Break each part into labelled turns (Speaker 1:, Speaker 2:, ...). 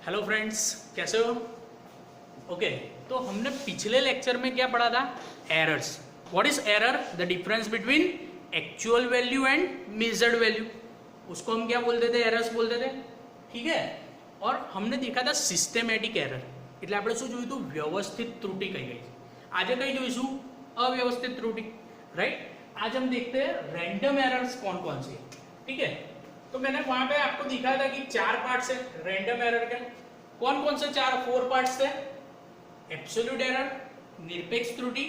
Speaker 1: Hello friends, कैसे हो? Okay, तो हमने पिछले लेक्चर में क्या पढ़ा था? Errors. What is error? The difference between actual value and measured value. उसको हम क्या बोलते थे? एरर्स बोलते थे। ठीक है। और हमने देखा था सिस्टेमेटिक एरर, એટલે આપણે શું જોયું હતું? વ્યવસ્થિત ત્રુટિ કઈ ગઈ। આજે કઈ જોઈશું? अव्यवस्थित त्रुटि। राइट। आज हम देखते हैं रैंडम एरर्स कौन कौन सी है। ठीक है। तो मैंने वहां पे आपको दिखाया था कि 4 पार्ट्स है रैंडम एरर के। कौन कौन से 4 पार्ट्स थे? एब्सोल्यूट एरर, निरपेक्ष त्रुटि,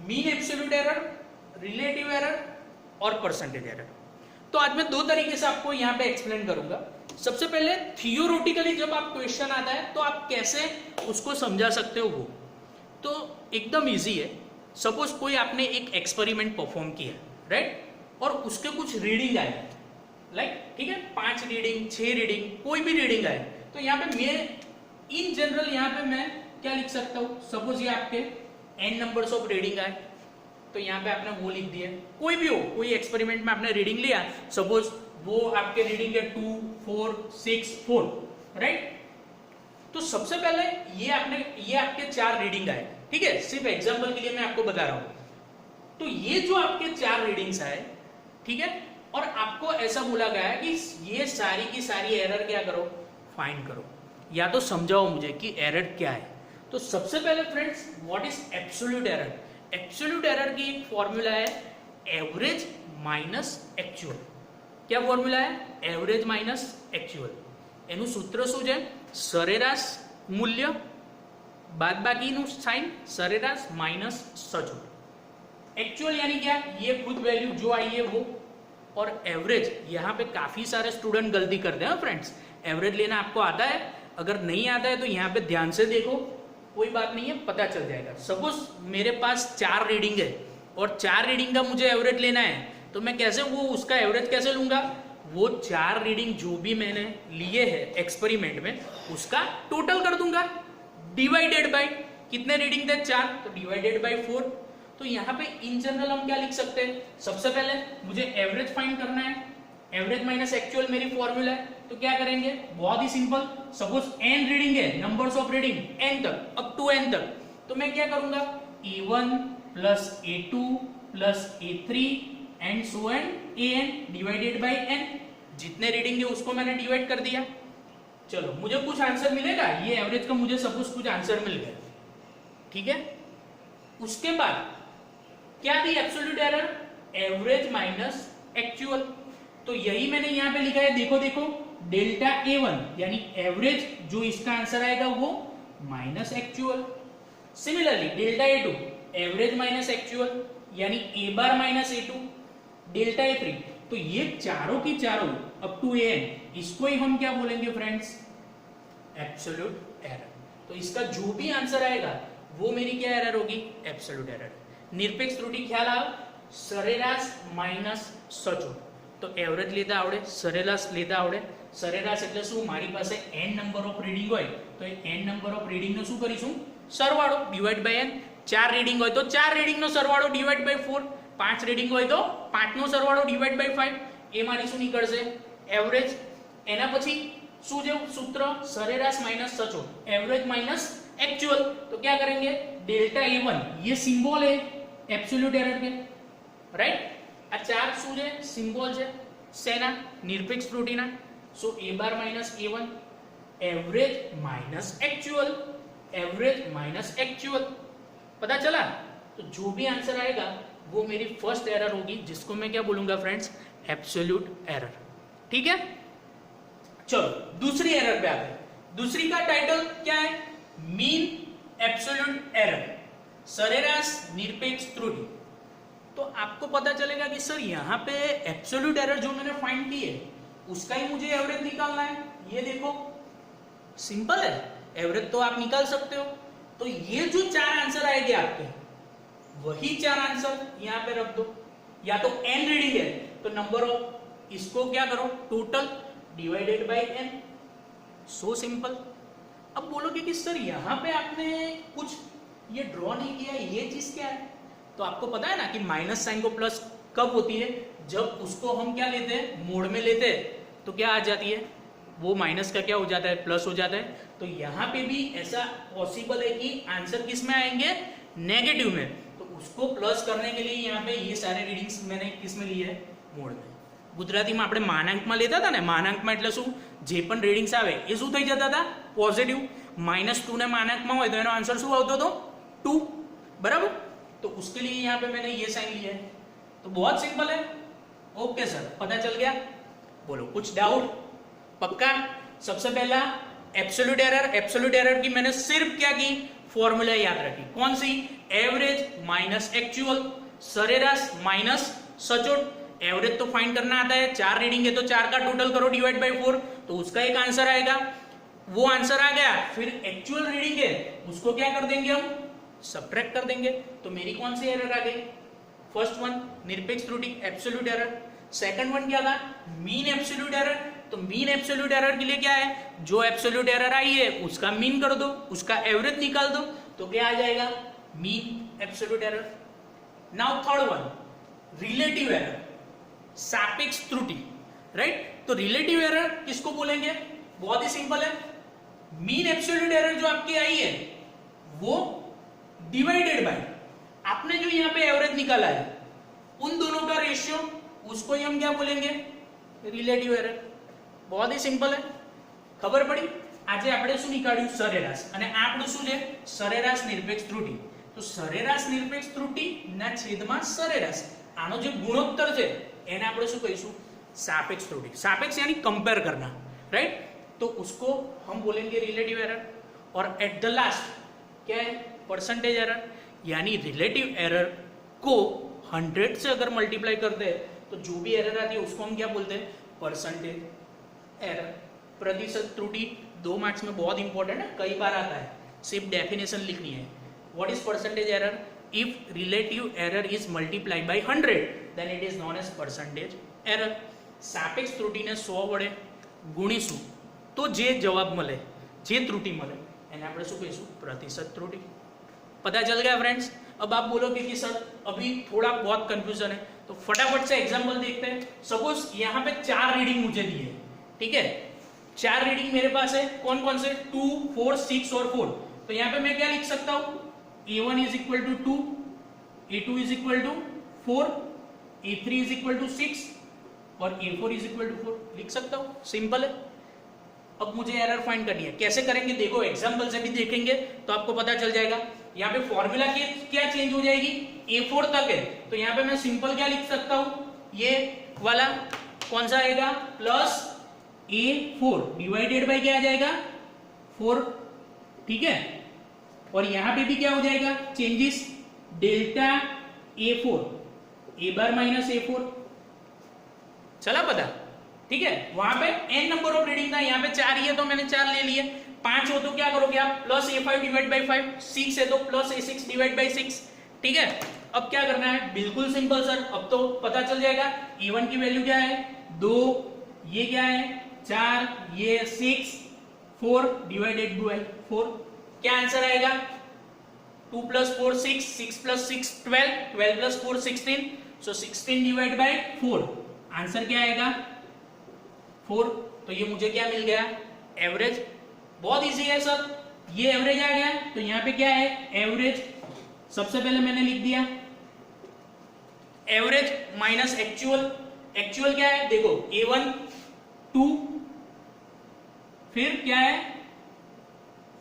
Speaker 1: mean absolute error, relative error और परसेंटेज एरर। तो आज मैं 2 तरीके से आपको यहां पे एक्सप्लेन करूंगा। सबसे पहले थियोरेटिकली जब आप क्वेश्चन आता है तो आप कैसे उसको समझा सकते हो वो तो एकदम इजी है। सपोज कोई आपने एक एक्सपेरिमेंट परफॉर्म किया, राइट, और उसके कुछ रीडिंग आए, लाइक ठीक है 5 रीडिंग 6 रीडिंग कोई भी रीडिंग आए, तो यहाँ पे मैं इन जनरल यहाँ पे मैं क्या लिख सकता हूँ? सपोज ये आपके n नंबर्स ऑफ रीडिंग आए, तो यहाँ पे आपने वो लिख दिया। कोई भी हो, कोई एक्सपेरिमेंट में आपने रीडिंग लिया, सपोज वो आपके रीडिंग है 2 4 6 4, राइट। तो सबसे पहले ये आपके 4 रीडिंग आए, ठीक है, सिर्फ एग्जांपल के लिए मैं आपको बता रहा हूं। तो ये जो आपके 4 रीडिंग्स आए, ठीक है, और आपको ऐसा बोला गया है कि ये सारी की सारी एरर क्या करो? फाइंड करो, या तो समझाओ मुझे कि एरर क्या है। तो सबसे पहले friends, what is absolute error? Absolute error की एक फॉर्मूला है एवरेज माइनस एक्चुअल। क्या फॉर्मूला है? Average minus actual. એનું સૂત્ર શું છે? સરેરાશ મૂલ્ય બાદબાકીનું સાઇન, સરેરાશ માઇનસ સચોટ। एक्चुअल यानी क्या? ये खुद वैल्यू जो आई है वो, और एवरेज यहाँ पे काफी सारे स्टूडेंट गलती करते हैं फ्रेंड्स। एवरेज लेना आपको आता है? अगर नहीं आता है तो यहाँ पे ध्यान से देखो, कोई बात नहीं है, पता चल जाएगा। सपोज मेरे पास 4 रीडिंग है और 4 रीडिंग का मुझे एवरेज लेना है, तो मैं कैसे वो उसका एवरेज कैसे लूंगा? वो 4 रीडिंग जो भी मैंने लिए हैं एक्सपेरिमेंट में उसका टोटल कर दूंगा, डिवाइडेड बाय कितने रीडिंग थे? 4, तो डिवाइडेड बाय 4। तो यहाँ पे इन जनरल हम क्या लिख सकते हैं? सबसे पहले मुझे एवरेज फाइंड करना है, एवरेज माइनस एक्चुअल मेरी फॉर्मूला है। तो क्या करेंगे? बहुत ही सिंपल। सपोज n रीडिंग है, नंबर्स ऑफ रीडिंग n तक, अप टू n तक, तो मैं क्या करूंगा? a1 plus a2 plus a3 and so and an divided by n। जितने रीडिंग है उसको मैंने डिवाइड कर दिया। चलो मुझे कुछ आंसर मिलेगा, ये एवरेज का मुझे सपोज कुछ आंसर मिल गया, ठीक है। उसके बाद क्या थी absolute error? Average minus actual. तो यही मैंने यहां पे लिखा है, देखो देखो, डेल्टा a1 यानी एवरेज, जो इसका आंसर आएगा वो minus actual. Similarly delta a2 average minus actual यानी a bar minus a2, delta a3। तो ये चारों की चारों अप टू an, इसको ही हम क्या बोलेंगे फ्रेंड्स? Absolute error. तो इसका जो भी आंसर आएगा वो मेरी क्या एरर होगी? Absolute error. निरपेक्ष त्रुटि ख्याल आओ, સરેરાશ માઇનસ સચોટ। તો એવરેજ લેતા આવડે, સરેરાશ લેતા આવડે। સરેરાશ એટલે શું? મારી પાસે n નંબર ઓફ રીડિંગ હોય તો એ n નંબર ઓફ રીડિંગ નો શું કરીશું? સરવાળો, ડિવાઇડ બાય n। 4 રીડિંગ હોય તો 4 રીડિંગ નો સરવાળો ડિવાઇડ બાય 4, 5 રીડિંગ હોય તો 5 નો સરવાળો ડિવાઇડ બાય 5। એ મારી શું નીકળશે? એવરેજ। એના પછી શું છે સૂત્ર? સરેરાશ માઇનસ સચોટ, એવરેજ માइनस एक्चुअल। तो क्या करेंगे? डेल्टा a1 ये सिंबल है एब्सोल्यूट एरर के, राइट। आ 4 શું છે? સિમ્બોલ છે શેના? નિરપેક્ષ ત્રુટિના। સો a bar minus a1 average minus actual, average minus actual. पता चला? तो जो भी आंसर आएगा वो मेरी फर्स्ट एरर होगी, जिसको मैं क्या बोलूंगा फ्रेंड्स? Absolute error. ठीक है। चलो दूसरी एरर पे आते हैं। दूसरी का टाइटल क्या है? मीन एब्सोल्यूट एरर, सरेराश निरपेक्ष त्रुटि। तो आपको पता चलेगा कि सर यहाँ पे एब्सोल्यूट एरर जो मैंने फाइंड की है उसका ही मुझे एवरेज निकालना है। ये देखो सिंपल है, एवरेज तो आप निकाल सकते हो। तो ये जो 4 आंसर आएंगे आपके, वही 4 आंसर यहाँ पे रख दो। या तो n रीडिंग है तो नंबर ऑफ, इसको क्या करो? Total divided by n। So simple. अब बोलोगे कि सर यहाँ पे आपने कुछ ये ड्रॉ नहीं किया, ये चीज क्या है? तो आपको पता है ना कि माइनस साइन को प्लस कब होती है? जब उसको हम क्या लेते हैं? मोड में लेते हैं, तो क्या आ जाती है? वो माइनस का क्या हो जाता है, प्लस हो जाता है। तो यहाँ पे भी ऐसा पॉसिबल है कि आंसर किस में आएंगे, नेगेटिव में। तो उसको प्लस करने के लिए यहाँ पे ये सारे रीडिंग्स मैंने किस में लिए है, मोड में। ગુજરાતીમાં આપણે માનાંકમાં લેતા હતા ને, માનાંકમાં એટલે શું, જે પણ રીડિંગ્સ આવે એ શું થઈ જતા હતા, પોઝિટિવ। -2 ને માનાંકમાં હોય તો એનો આન્સર શું આવતો હતો, 2, बराबर। तो उसके लिए यहाँ पे मैंने ये साइन लिया है। तो बहुत सिंपल है। ओके सर, पता चल गया, बोलो कुछ डाउट, पक्का। सबसे पहला एब्सोल्यूट एरर, एब्सोल्यूट एरर की मैंने सिर्फ क्या की, फॉर्मूला याद रखी, कौन सी, एवरेज माइनस एक्चुअल, सरेराश माइनस सचोट। एवरेज तो फाइंड करना आता है, 4 रीडिंग है तो 4 का टोटल करो डिवाइड बाय 4, तो उसका एक आंसर आएगा, वो आंसर आ गया। फिर एक्चुअल रीडिंग है उसको क्या कर देंगे हम, सब्ट्रैक्ट कर देंगे। तो मेरी कौन सी एरर आ गई, फर्स्ट वन निरपेक्ष त्रुटि, एब्सोल्यूट एरर। सेकंड वन क्या था, मीन एब्सोल्यूट एरर। तो मीन एब्सोल्यूट एरर के लिए क्या है, जो एब्सोल्यूट एरर आई है उसका मीन कर दो, उसका एवरेज निकाल दो, तो क्या आ जाएगा, mean absolute error. Now third one relative error, सापेक्ष त्रुटि, राइट। तो रिलेटिव एरर किसको बोलेंगे, बहुत ही सिंपल है, मीन एब्सोल्यूट एरर जो आपकी आई है वो डिवाइडेड बाय आपने जो यहाँ पे एवरेज निकाला है उन दोनों का रेशियो, उसको ही हम क्या बोलेंगे, रिलेटिव एरर। बहुत ही सिंपल है, खबर पड़ी। આજે આપણે શું નીકાળ્યું, સરેરાશ, અને આ આપણું શું છે, સરેરાશ નિરપેક્ષ ત્રુટિ। તો સરેરાશ નિરપેક્ષ ત્રુટિ ના છેદમાં સરેરાશ, આનો જે ગુણોત્તર છે એને આપણે શું કહીશું, सापेक्ष त्रुटि। सापेक्ष यानी कंपेयर करना, राइट। तो उसको हम बोलेंगे रिलेटिव एरर। और एट द लास्ट क्या है, परसेंटेज एरर, यानी रिलेटिव एरर को 100 से अगर मल्टीप्लाई करते हैं तो जो भी एरर आती है उसको हम क्या बोलते हैं, परसेंटेज एरर। प्रतिशत त्रुटि 2 मार्क्स में बहुत इंपॉर्टेंट है, कई बार आता है, सिर्फ डेफिनेशन लिखनी है। What is percentage error, if relative error is multiply by 100 then it is known as percentage error. सापेक्ष त्रुटिने 100 વડે ગુણીશું તો જે જવાબ મળે, જે ત્રુટિ મળે એને આપણે શું કહીશું, प्रतिशत त्रुटि। पता चल गया फ्रेंड्स। अब आप बोलोगे कि सर अभी थोड़ा बहुत कंफ्यूजन है, तो फटाफट से एग्जांपल देखते हैं। सपोज यहाँ पे 4 रीडिंग मुझे दी है, ठीक है, 4 रीडिंग मेरे पास है, कौन कौन से, 2, 4, 6 और 4। तो यहाँ पे मैं क्या लिख सकता हूँ, A1 is equal to 2, A2 is equal to 4, A3 is equal to 6 और A4 इज इक्वल टू 4 लिख सकता हूँ, सिंपल है। अब मुझे एरर फाइंड करनी है, कैसे करेंगे देखो, एग्जांपल से भी देखेंगे तो आपको पता चल जाएगा। यहाँ पे फॉर्मूला क्या चेंज हो जाएगी, A4 तक है, तो यहाँ पे मैं सिंपल क्या लिख सकता हूँ, ये वाला कौन सा आएगा, प्लस A4 डिवाइडेड बाय क्या आ जाएगा, 4, ठीक है। और यहाँ पे भी क्या हो जाएगा, changes, delta A4 A bar minus A4, चला पता, ठीक है। वहां पे n नंबर ऑफ रीडिंग था, यहाँ पे 4 ही है तो मैंने 4 ले लिए। 5 हो तो क्या करोगे आप, प्लस A5 डिवाइड बाय 5, 6 है तो प्लस A6 डिवाइड बाय 6, ठीक है। अब क्या करना है, बिल्कुल सिंपल सर, अब तो पता चल जाएगा। A1 की वैल्यू क्या है, 2, ये क्या है 4, ये 6, 4 डिवाइडेड बाय 4, क्या आंसर आएगा, 2 + 4 6, 6 + 6 12, 12 + 4 16, सो 16 डिवाइड बाय 4, आंसर क्या आएगा 4। तो ये मुझे क्या मिल गया, एवरेज। बहुत इजी है सर, ये एवरेज आ गया, तो यहाँ पे क्या है, एवरेज। सबसे पहले मैंने लिख दिया एवरेज माइनस एक्चुअल। एक्चुअल क्या है, देखो A1 2, फिर क्या है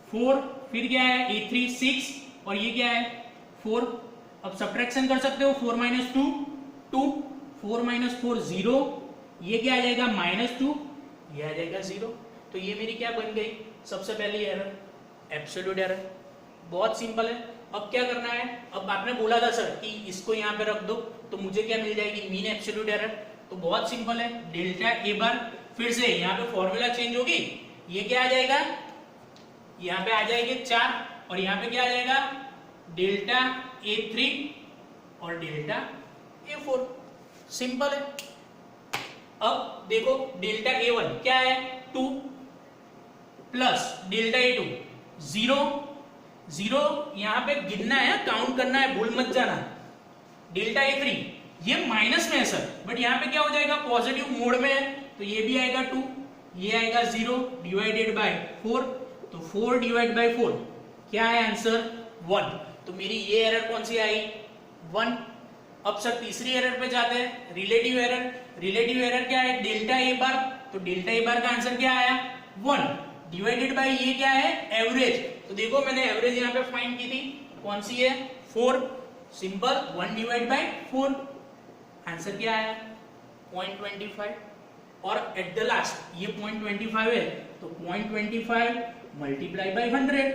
Speaker 1: 4, फिर क्या है A3 6 और ये क्या है 4। अब सब्ट्रैक्शन कर सकते हो, 4 - 2 2, 4 - 4 0, ये क्या आ जाएगा -2, ये आ जाएगा 0। तो ये मेरी क्या बन गई, सबसे पहली एरर, एब्सोल्यूट एरर। बहुत सिंपल है। अब क्या करना है, अब आपने बोला था सर कि इसको यहाँ पे रख दो तो मुझे क्या मिल जाएगी, मीन एब्सोल्यूट एरर। तो बहुत सिंपल है, डेल्टा A बार, फिर से यहाँ पे फॉर्मूला चेंज होगी, ये क्या आ जाएगा, यहाँ पे आ जाएंगे 4 और यहाँ पे क्या आ जाएगा, डेल्टा A3 और डेल्टा A4, सिंपल है। अब देखो डेल्टा A1 क्या है 2 प्लस डेल्टा A2 0, 0 यहाँ पे गिनना है, काउंट करना है, भूल मत जाना। डेल्टा A3 ये माइनस में है सर, बट यहाँ पे क्या हो जाएगा, पॉजिटिव मोड में है, तो ये भी आएगा 2। ये आएगा 0 डिवाइडेड बाय 4, तो 4 डिवाइड बाय 4 क्या है आंसर 1। तो मेरी ये एरर कौन सी आई 1। अब सर तीसरी एरर पे जाते हैं, रिलेटिव एरर। रिलेटिव एरर क्या है डेल्टा ए बार, तो डेल्टा ए बार का आंसर क्या आया 1 डिवाइडेड बाय ये क्या है एवरेज। तो देखो मैंने एवरेज यहाँ पे फाइंड की थी, कौन सी है 4, सिंपल 1 डिवाइड बाय 4, आंसर क्या आया 0.25। और एट द लास्ट ये 0.25 है, तो 0.25 मल्टीप्लाई बाय 100,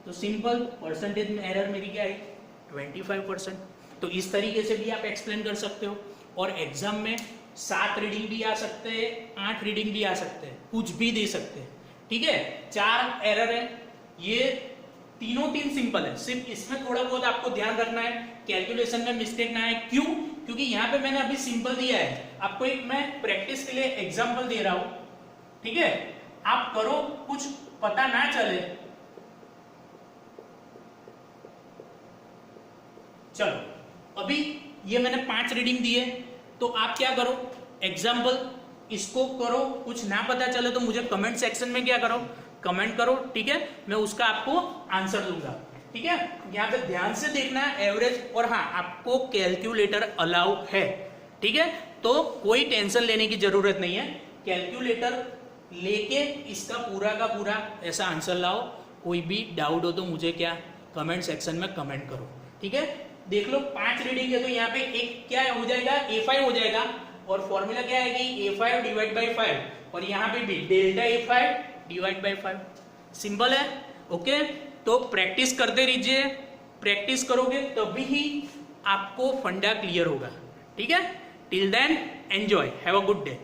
Speaker 1: तो सिंपल परसेंटेज में एरर मेरी क्या है 25%। तो इस तरीके से भी आप एक्सप्लेन कर सकते हो। और एग्जाम में 7 रीडिंग भी आ सकते हैं, 8 रीडिंग भी आ सकते हैं, कुछ भी दे सकते हैं, ठीक है। 4 एरर है, ये तीनों सिंपल है, सिर्फ इसमें थोड़ा बहुत आपको ध्यान रखना है कैलकुलेशन में मिस्टेक ना आए। क्यों? क्योंकि यहाँ पे मैंने अभी सिंपल दिया है, आपको एक मैं प्रैक्टिस के लिए एग्जांपल दे रहा हूं, ठीक है। आप करो, कुछ पता ना चले, चलो अभी ये मैंने 5 रीडिंग दी है, तो आप क्या करो एग्जाम्पल इसको करो, कुछ ना पता चले तो मुझे कमेंट सेक्शन में क्या करो कमेंट करो, ठीक है। मैं उसका आपको आंसर दूंगा, ठीक है। यहाँ पे ध्यान से देखना है एवरेज, और हाँ आपको कैलकुलेटर अलाउ है, ठीक है। तो कोई टेंशन लेने की जरूरत नहीं है, कैलकुलेटर लेके इसका पूरा का पूरा ऐसा आंसर लाओ। कोई भी डाउट हो तो मुझे क्या कमेंट सेक्शन में कमेंट करो, ठीक है। देख लो 5 रीडिंग है, तो यहाँ पे एक क्या हो जाएगा A5 हो जाएगा, और फॉर्मूला क्या है कि A5 डिवाइड बाई 5, और यहाँ पे भी delta A5 divide by 5, simple है, ओके। तो प्रैक्टिस करते रहिए, प्रैक्टिस करोगे तभी ही आपको फंडा क्लियर होगा, ठीक है। Till then enjoy, have a good day.